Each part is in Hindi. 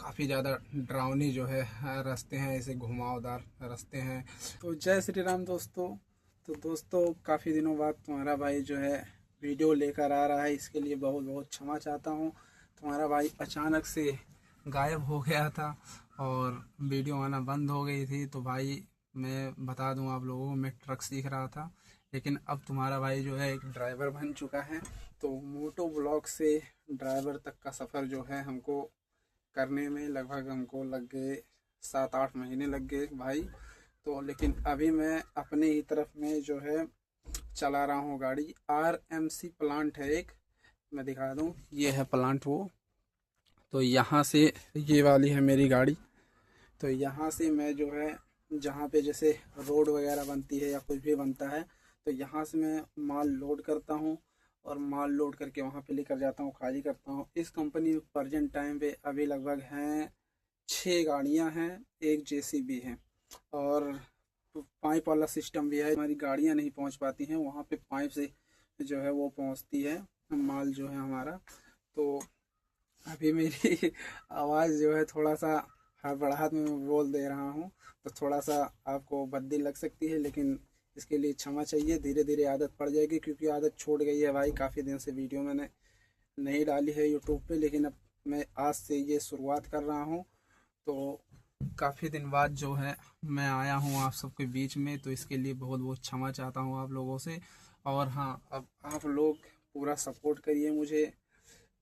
काफ़ी ज़्यादा डरावनी जो है रास्ते हैं, ऐसे घुमावदार रास्ते हैं। तो जय श्री राम दोस्तों। तो दोस्तों, काफ़ी दिनों बाद तुम्हारा भाई जो है वीडियो लेकर आ रहा है, इसके लिए बहुत बहुत क्षमा चाहता हूँ। तुम्हारा भाई अचानक से गायब हो गया था और वीडियो आना बंद हो गई थी। तो भाई मैं बता दूं आप लोगों को, मैं ट्रक सीख रहा था, लेकिन अब तुम्हारा भाई जो है एक ड्राइवर बन चुका है। तो मोटो ब्लॉग से ड्राइवर तक का सफ़र जो है हमको करने में लगभग हमको लग गए 7-8 महीने लग गए भाई। तो लेकिन अभी मैं अपने ही तरफ में जो है चला रहा हूँ गाड़ी। RMC प्लांट है एक, मैं दिखा दूँ, ये है प्लांट वो। तो यहाँ से ये वाली है मेरी गाड़ी। तो यहाँ से मैं जो है जहाँ पे जैसे रोड वगैरह बनती है या कुछ भी बनता है, तो यहाँ से मैं माल लोड करता हूँ और माल लोड करके वहाँ पे लेकर जाता हूँ, खाली करता हूँ। इस कंपनी में प्रेजेंट टाइम पे अभी लगभग हैं 6 गाड़ियाँ हैं, एक JCB है और पाइप वाला सिस्टम भी है। हमारी गाड़ियाँ नहीं पहुँच पाती हैं वहाँ पे, पाइप से जो है वो पहुँचती है माल जो है हमारा। तो अभी मेरी आवाज़ जो है थोड़ा सा हड़बड़ाहट में मैं बोल दे रहा हूँ, तो थोड़ा सा आपको भद्दी लग सकती है, लेकिन इसके लिए क्षमा चाहिए। धीरे धीरे आदत पड़ जाएगी, क्योंकि आदत छूट गई है भाई। काफ़ी दिन से वीडियो मैंने नहीं डाली है यूट्यूब पे, लेकिन अब मैं आज से ये शुरुआत कर रहा हूँ। तो काफ़ी दिन बाद जो है मैं आया हूँ आप सबके बीच में, तो इसके लिए बहुत बहुत क्षमा चाहता हूँ आप लोगों से। और हाँ, अब आप लोग पूरा सपोर्ट करिए मुझे,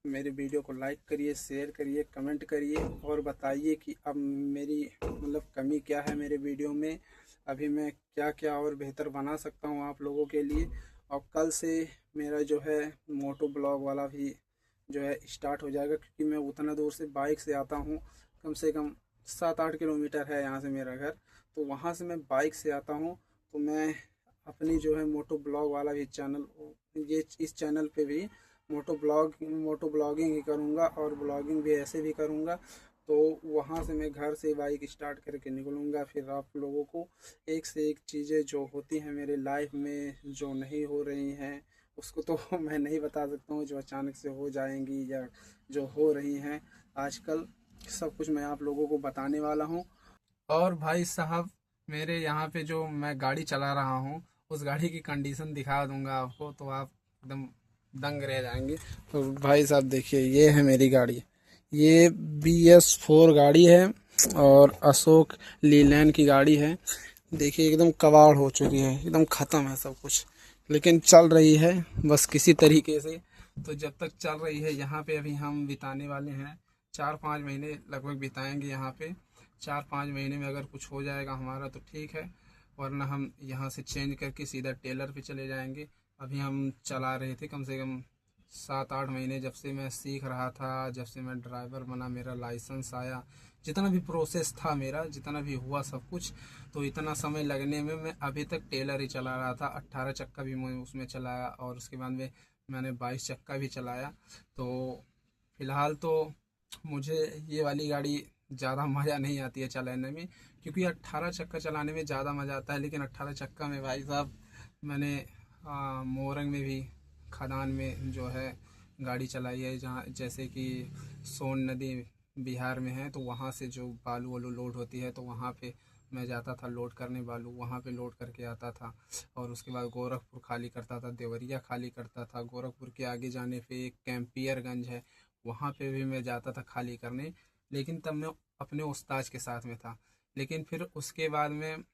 मेरे वीडियो को लाइक करिए, शेयर करिए, कमेंट करिए और बताइए कि अब मेरी मतलब कमी क्या है मेरे वीडियो में, अभी मैं क्या क्या और बेहतर बना सकता हूँ आप लोगों के लिए। और कल से मेरा जो है मोटो ब्लॉग वाला भी जो है स्टार्ट हो जाएगा, क्योंकि मैं उतना दूर से बाइक से आता हूँ। कम से कम 7-8 किलोमीटर है यहाँ से मेरा घर, तो वहाँ से मैं बाइक से आता हूँ। तो मैं अपनी जो है मोटो ब्लॉग वाला भी चैनल, ये इस चैनल पे भी मोटो ब्लॉगिंग ही करूँगा और ब्लॉगिंग भी ऐसे भी करूँगा। तो वहाँ से मैं घर से बाइक स्टार्ट करके निकलूँगा, फिर आप लोगों को एक से एक चीज़ें जो होती हैं मेरे लाइफ में जो नहीं हो रही हैं, उसको तो मैं नहीं बता सकता हूँ, जो अचानक से हो जाएंगी या जो हो रही हैं आजकल, सब कुछ मैं आप लोगों को बताने वाला हूँ। और भाई साहब, मेरे यहाँ पे जो मैं गाड़ी चला रहा हूँ, उस गाड़ी की कंडीशन दिखा दूंगा आपको, तो आप एकदम दंग रह जाएंगे। तो भाई साहब देखिए, ये है मेरी गाड़ी, ये BS4 गाड़ी है और अशोक लीलैंड की गाड़ी है। देखिए एकदम कबाड़ हो चुकी है, एकदम ख़त्म है सब कुछ, लेकिन चल रही है बस किसी तरीके से। तो जब तक चल रही है, यहाँ पे अभी हम बिताने वाले हैं 4-5 महीने लगभग बिताएंगे यहाँ पे। 4-5 महीने में अगर कुछ हो जाएगा हमारा तो ठीक है, वरना हम यहाँ से चेंज करके सीधा टेलर पे चले जाएंगे। अभी हम चला रहे थे कम से कम 7-8 महीने, जब से मैं सीख रहा था, जब से मैं ड्राइवर बना, मेरा लाइसेंस आया, जितना भी प्रोसेस था मेरा, जितना भी हुआ सब कुछ, तो इतना समय लगने में मैं अभी तक टेलर ही चला रहा था। 18 चक्का भी मैं उसमें चलाया और उसके बाद में मैंने 22 चक्का भी चलाया। तो फिलहाल तो मुझे ये वाली गाड़ी ज़्यादा मज़ा नहीं आती है चलाने में, क्योंकि 18 चक्का चलाने में ज़्यादा मज़ा आता है। लेकिन 18 चक्का में भाई साहब, मैंने मोरंग में भी, खदान में जो है गाड़ी चलाई है, जहाँ जैसे कि सोन नदी बिहार में है, तो वहाँ से जो बालू वालू लोड होती है, तो वहाँ पे मैं जाता था लोड करने, बालू वहाँ पे लोड करके आता था। और उसके बाद गोरखपुर खाली करता था, देवरिया खाली करता था। गोरखपुर के आगे जाने पे एक कैंपियरगंज है, वहाँ पे भी मैं जाता था खाली करने, लेकिन तब मैं अपने उस्ताद के साथ में था। लेकिन फिर उसके बाद में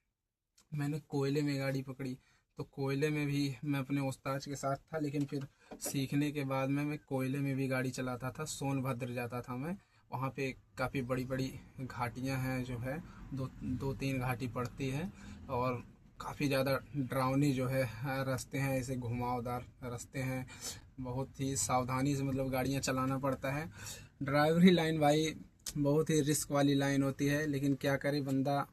मैंने कोयले में गाड़ी पकड़ी, तो कोयले में भी मैं अपने उस्ताद के साथ था। लेकिन फिर सीखने के बाद में मैं कोयले में भी गाड़ी चलाता था, सोनभद्र जाता था मैं। वहाँ पे काफ़ी बड़ी बड़ी घाटियाँ हैं जो है, दो दो तीन घाटी पड़ती है, और काफ़ी ज़्यादा डरावनी जो है रास्ते हैं, ऐसे घुमावदार रास्ते हैं। बहुत ही सावधानी से मतलब गाड़ियाँ चलाना पड़ता है। ड्राइवरी लाइन भाई बहुत ही रिस्क वाली लाइन होती है, लेकिन क्या करे बंदा,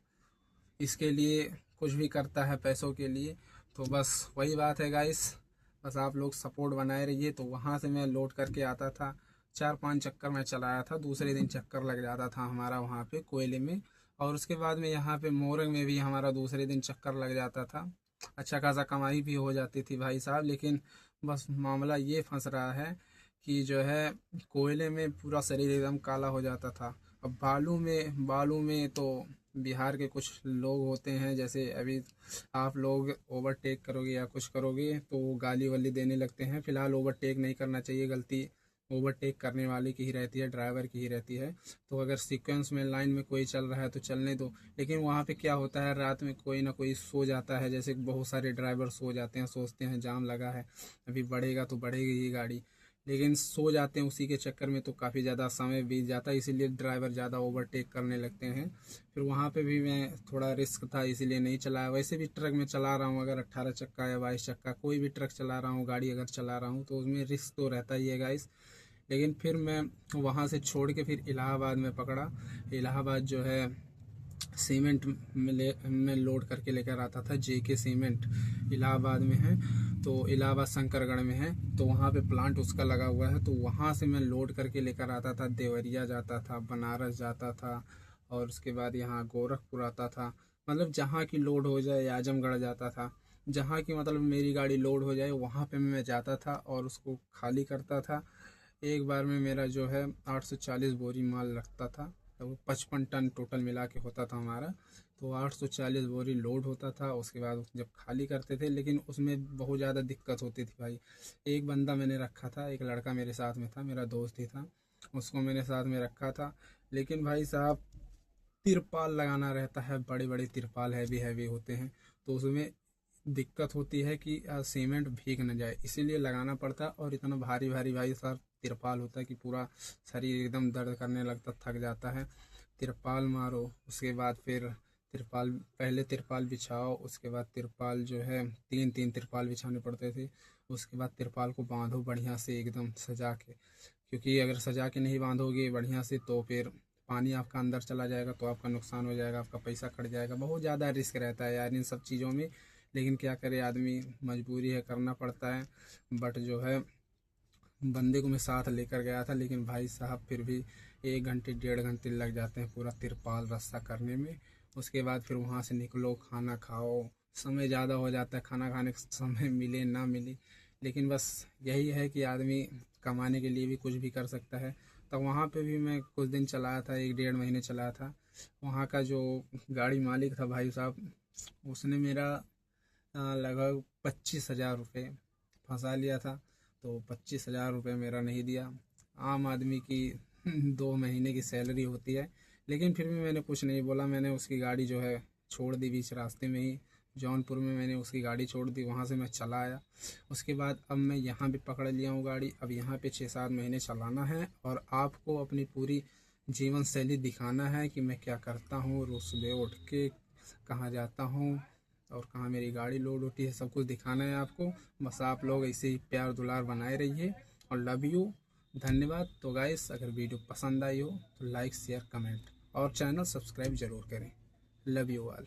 इसके लिए कुछ भी करता है पैसों के लिए। तो बस वही बात है गाइस, बस आप लोग सपोर्ट बनाए रहिए। तो वहाँ से मैं लोड करके आता था, 4-5 चक्कर मैं चलाया था, दूसरे दिन चक्कर लग जाता था हमारा वहाँ पे कोयले में। और उसके बाद में यहाँ पे मोरंग में भी हमारा दूसरे दिन चक्कर लग जाता था। अच्छा खासा कमाई भी हो जाती थी भाई साहब। लेकिन बस मामला ये फंस रहा है कि जो है कोयले में पूरा शरीर एकदम काला हो जाता था, अब बालू में तो बिहार के कुछ लोग होते हैं, जैसे अभी आप लोग ओवरटेक करोगे या कुछ करोगे तो गाली वाली देने लगते हैं। फ़िलहाल ओवरटेक नहीं करना चाहिए, गलती ओवरटेक करने वाले की ही रहती है, ड्राइवर की ही रहती है। तो अगर सीक्वेंस में लाइन में कोई चल रहा है तो चलने दो। लेकिन वहाँ पे क्या होता है, रात में कोई ना कोई सो जाता है, जैसे बहुत सारे ड्राइवर सो जाते हैं, सोचते हैं जाम लगा है अभी बढ़ेगा तो बढ़ेगी ये गाड़ी, लेकिन सो जाते हैं। उसी के चक्कर में तो काफ़ी ज़्यादा समय बीत जाता है, इसीलिए ड्राइवर ज़्यादा ओवरटेक करने लगते हैं। फिर वहाँ पे भी मैं थोड़ा रिस्क था इसीलिए नहीं चलाया। वैसे भी ट्रक में चला रहा हूँ, अगर 18 चक्का या 22 चक्का कोई भी ट्रक चला रहा हूँ, गाड़ी अगर चला रहा हूँ तो उसमें रिस्क तो रहता ही है गाइस। लेकिन फिर मैं वहाँ से छोड़ के फिर इलाहाबाद में पकड़ा। इलाहाबाद जो है सीमेंट में लोड करके लेकर आता था। जेके सीमेंट इलाहाबाद में है, तो इलाहाबाद शंकरगढ़ में है, तो वहाँ पे प्लांट उसका लगा हुआ है। तो वहाँ से मैं लोड करके लेकर आता था, देवरिया जाता था, बनारस जाता था, और उसके बाद यहाँ गोरखपुर आता था। मतलब जहाँ की लोड हो जाए, आजमगढ़ जाता था, जहाँ की मतलब मेरी गाड़ी लोड हो जाए वहाँ पे मैं जाता था और उसको खाली करता था। एक बार में मेरा जो है 840 बोरी माल लगता था, तो 55 टन टोटल मिला के होता था हमारा। तो 840 बोरी लोड होता था, उसके बाद जब खाली करते थे, लेकिन उसमें बहुत ज़्यादा दिक्कत होती थी भाई। एक बंदा मैंने रखा था, एक लड़का मेरे साथ में था, मेरा दोस्त ही था, उसको मैंने साथ में रखा था। लेकिन भाई साहब तिरपाल लगाना रहता है, बड़े बड़े तिरपाल हैवी हैवी होते हैं, तो उसमें दिक्कत होती है कि सीमेंट भीग न जाए, इसीलिए लगाना पड़ता है। और इतना भारी भारी भाई साहब तिरपाल होता है कि पूरा शरीर एकदम दर्द करने लगता, थक जाता है। तिरपाल मारो, उसके बाद फिर तिरपाल, पहले तिरपाल बिछाओ, उसके बाद तिरपाल जो है 3 तिरपाल बिछाने पड़ते थे। उसके बाद तिरपाल को बांधो बढ़िया से एकदम सजा के, क्योंकि अगर सजा के नहीं बांधोगे बढ़िया से तो फिर पानी आपका अंदर चला जाएगा तो आपका नुकसान हो जाएगा, आपका पैसा कट जाएगा। बहुत ज़्यादा रिस्क रहता है यार इन सब चीज़ों में, लेकिन क्या करे आदमी, मजबूरी है, करना पड़ता है। बट जो है बंदे को मैं साथ लेकर गया था, लेकिन भाई साहब फिर भी 1 घंटे 1.5 घंटे लग जाते हैं पूरा तिरपाल रास्ता करने में। उसके बाद फिर वहाँ से निकलो, खाना खाओ, समय ज़्यादा हो जाता है, खाना खाने का समय मिले ना मिले, लेकिन बस यही है कि आदमी कमाने के लिए भी कुछ भी कर सकता है। तो वहाँ पे भी मैं कुछ दिन चलाया था, 1 डेढ़ महीने चलाया था। वहाँ का जो गाड़ी मालिक था भाई साहब, उसने मेरा लगभग 25,000 रुपये फंसा लिया था। तो 25,000 रुपये मेरा नहीं दिया। आम आदमी की 2 महीने की सैलरी होती है, लेकिन फिर भी मैंने कुछ नहीं बोला। मैंने उसकी गाड़ी जो है छोड़ दी बीच रास्ते में ही, जौनपुर में मैंने उसकी गाड़ी छोड़ दी, वहाँ से मैं चला आया। उसके बाद अब मैं यहाँ भी पकड़ लिया हूँ गाड़ी, अब यहाँ पे 6-7 महीने चलाना है और आपको अपनी पूरी जीवन शैली दिखाना है कि मैं क्या करता हूँ, रोज़ सुबह उठ के कहाँ जाता हूँ और कहाँ मेरी गाड़ी लोड होती है, सब कुछ दिखाना है आपको। बस आप लोग ऐसे ही प्यार दुलार बनाए रहिए, और लव यू, धन्यवाद। तो गाइस अगर वीडियो पसंद आई हो तो लाइक शेयर कमेंट और चैनल सब्सक्राइब ज़रूर करें। Love you all.